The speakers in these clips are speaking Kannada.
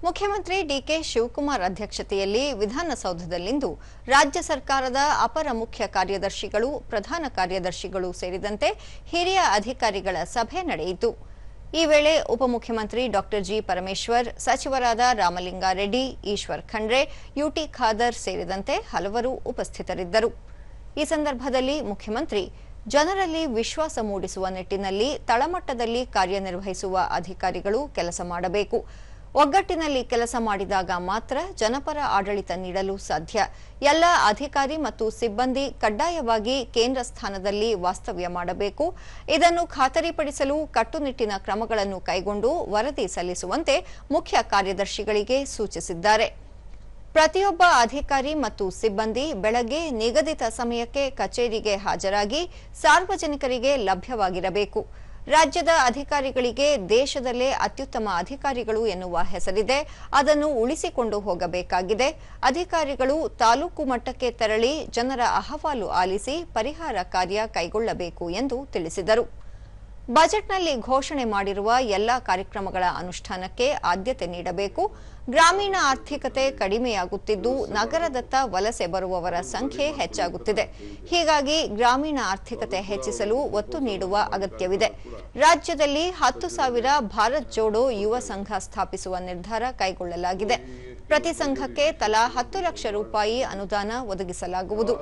ಮುಖ್ಯಮಂತ್ರಿ ಡಿಕೆ ಶಿವಕುಮಾರ್ ಅಧ್ಯಕ್ಷತೆಯಲ್ಲಿ ವಿಧಾನಸೌಧದಲ್ಲಿಂದು ರಾಜ್ಯ ಸರ್ಕಾರದ ಅಪರ ಮುಖ್ಯ ಕಾರ್ಯದರ್ಶಿಗಳು, ಪ್ರಧಾನ ಕಾರ್ಯದರ್ಶಿಗಳು ಸೇರಿದಂತೆ ಹಿರಿಯ ಅಧಿಕಾರಿಗಳ ಸಭೆ ನಡೆಯಿತು. ಈ ವೇಳೆ ಉಪಮುಖ್ಯಮಂತ್ರಿ ಡಾ ಜಿ ಪರಮೇಶ್ವರ್, ಸಚಿವರಾದ ರಾಮಲಿಂಗಾರೆಡ್ಡಿ, ಈಶ್ವರ್ ಖಂಡ್ರೆ, ಯುಟಿ ಖಾದರ್ ಸೇರಿದಂತೆ ಹಲವರು ಉಪಸ್ಥಿತರಿದ್ದರು. ಈ ಸಂದರ್ಭದಲ್ಲಿ ಮುಖ್ಯಮಂತ್ರಿ ಜನರಲ್ಲಿ ವಿಶ್ವಾಸ ಮೂಡಿಸುವ ನಿಟ್ಟಿನಲ್ಲಿ ತಳಮಟ್ಟದಲ್ಲಿ ಕಾರ್ಯನಿರ್ವಹಿಸುವ ಅಧಿಕಾರಿಗಳು ಕೆಲಸ ಮಾಡಬೇಕು. ಒಗ್ಗಟ್ಟಿನಲ್ಲಿ ಕೆಲಸ ಮಾಡಿದಾಗ ಮಾತ್ರ ಜನಪರ ಆಡಳಿತ ನೀಡಲು ಸಾಧ್ಯ. ಎಲ್ಲ ಅಧಿಕಾರಿ ಮತ್ತು ಸಿಬ್ಬಂದಿ ಕಡ್ಡಾಯವಾಗಿ ಕೇಂದ್ರ ಸ್ಥಾನದಲ್ಲಿ ವಾಸ್ತವ್ಯ ಮಾಡಬೇಕು. ಇದನ್ನು ಖಾತರಿಪಡಿಸಲು ಕಟ್ಟುನಿಟ್ಟಿನ ಕ್ರಮಗಳನ್ನು ಕೈಗೊಂಡು ವರದಿ ಸಲ್ಲಿಸುವಂತೆ ಮುಖ್ಯ ಕಾರ್ಯದರ್ಶಿಗಳಿಗೆ ಸೂಚಿಸಿದ್ದಾರೆ. ಪ್ರತಿಯೊಬ್ಬ ಅಧಿಕಾರಿ ಮತ್ತು ಸಿಬ್ಬಂದಿ ಬೆಳಗ್ಗೆ ನಿಗದಿತ ಸಮಯಕ್ಕೆ ಕಚೇರಿಗೆ ಹಾಜರಾಗಿ ಸಾರ್ವಜನಿಕರಿಗೆ ಲಭ್ಯವಾಗಿರಬೇಕು. ರಾಜ್ಯದ ಅಧಿಕಾರಿಗಳಿಗೆ ದೇಶದಲ್ಲೇ ಅತ್ಯುತ್ತಮ ಅಧಿಕಾರಿಗಳು ಎನ್ನುವ ಹೆಸರಿದೆ, ಅದನ್ನು ಉಳಿಸಿಕೊಂಡು ಹೋಗಬೇಕಾಗಿದೆ. ಅಧಿಕಾರಿಗಳು ತಾಲೂಕು ಮಟ್ಟಕ್ಕೆ ತೆರಳಿ ಜನರ ಅಹವಾಲು ಆಲಿಸಿ ಪರಿಹಾರ ಕಾರ್ಯ ಕೈಗೊಳ್ಳಬೇಕು ಎಂದು ತಿಳಿಸಿದರು. ಬಜೆಟ್ನಲ್ಲಿ ಘೋಷಣೆ ಮಾಡಿರುವ ಎಲ್ಲಾ ಕಾರ್ಯಕ್ರಮಗಳ ಅನುಷ್ಠಾನಕ್ಕೆ ಆದ್ಯತೆ ನೀಡಬೇಕು. ಗ್ರಾಮೀಣ ಆರ್ಥಿಕತೆ ಕಡಿಮೆಯಾಗುತ್ತಿದ್ದು ನಗರದತ್ತ ವಲಸೆ ಬರುವವರ ಸಂಖ್ಯೆ ಹೆಚ್ಚಾಗುತ್ತಿದೆ. ಹೀಗಾಗಿ ಗ್ರಾಮೀಣ ಆರ್ಥಿಕತೆ ಹೆಚ್ಚಿಸಲು ಒತ್ತು ನೀಡುವ ಅಗತ್ಯವಿದೆ. ರಾಜ್ಯದಲ್ಲಿ 10,000 ಭಾರತ್ ಜೋಡೋ ಯುವ ಸಂಘ ಸ್ಥಾಪಿಸುವ ನಿರ್ಧಾರ ಕೈಗೊಳ್ಳಲಾಗಿದೆ. ಪ್ರತಿ ಸಂಘಕ್ಕೆ ತಲಾ 10 ಲಕ್ಷ ರೂಪಾಯಿ ಅನುದಾನ ಒದಗಿಸಲಾಗುವುದು.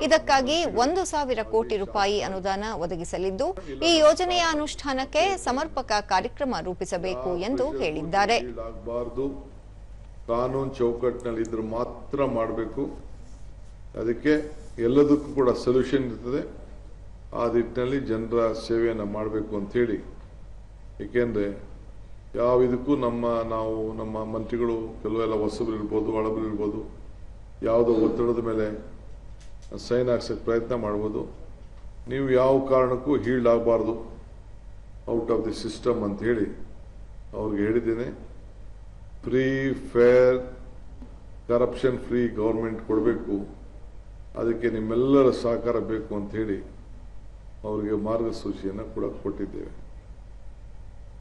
ಇದಕ್ಕಾಗಿ 1,000 ಕೋಟಿ ರೂಪಾಯಿ ಅನುದಾನ ಒದಗಿಸಲಿದ್ದು, ಈ ಯೋಜನೆಯ ಅನುಷ್ಠಾನಕ್ಕೆ ಸಮರ್ಪಕ ಕಾರ್ಯಕ್ರಮ ರೂಪಿಸಬೇಕು ಎಂದು ಹೇಳಿದ್ದಾರೆ. ಕಾನೂನು ಚೌಕಟ್ಟಿನಲ್ಲಿ ಇದ್ರೆ ಮಾತ್ರ ಮಾಡಬೇಕು. ಅದಕ್ಕೆ ಎಲ್ಲದಕ್ಕೂ ಕೂಡ ಸೊಲ್ಯೂಷನ್ ಇರ್ತದೆ. ಆ ನಿಟ್ಟಿನಲ್ಲಿ ಜನರ ಸೇವೆಯನ್ನು ಮಾಡಬೇಕು ಅಂತೇಳಿ, ಏಕೆಂದರೆ ಯಾವ ಇದಕ್ಕೂ ನಮ್ಮ ಮಂತ್ರಿಗಳು ಕೆಲವೆಲ್ಲ ಹೊಸಬರು ಇರ್ಬೋದು, ಹಳಬರು ಇರ್ಬೋದು, ಯಾವುದೋ ಒತ್ತಡದ ಮೇಲೆ ಸೈನ್ ಹಾಕ್ಸೋಕ್ಕೆ ಪ್ರಯತ್ನ ಮಾಡ್ಬೋದು. ನೀವು ಯಾವ ಕಾರಣಕ್ಕೂ ಹೀಲ್ಡ್ ಆಗಬಾರ್ದು ಔಟ್ ಆಫ್ ದಿ ಸಿಸ್ಟಮ್ ಅಂತ ಹೇಳಿ ಅವ್ರಿಗೆ ಹೇಳಿದ್ದೇನೆ. Free, fair, corruption free government ಕೊಡಬೇಕು. ಅದಕ್ಕೆ ನಿಮ್ಮೆಲ್ಲರ ಸಹಕಾರ ಬೇಕು ಅಂತ ಹೇಳಿ ಅವರಿಗೆ ಮಾರ್ಗಸೂಚಿಯನ್ನು ಕೂಡ ಕೊಟ್ಟಿದ್ದೇವೆ.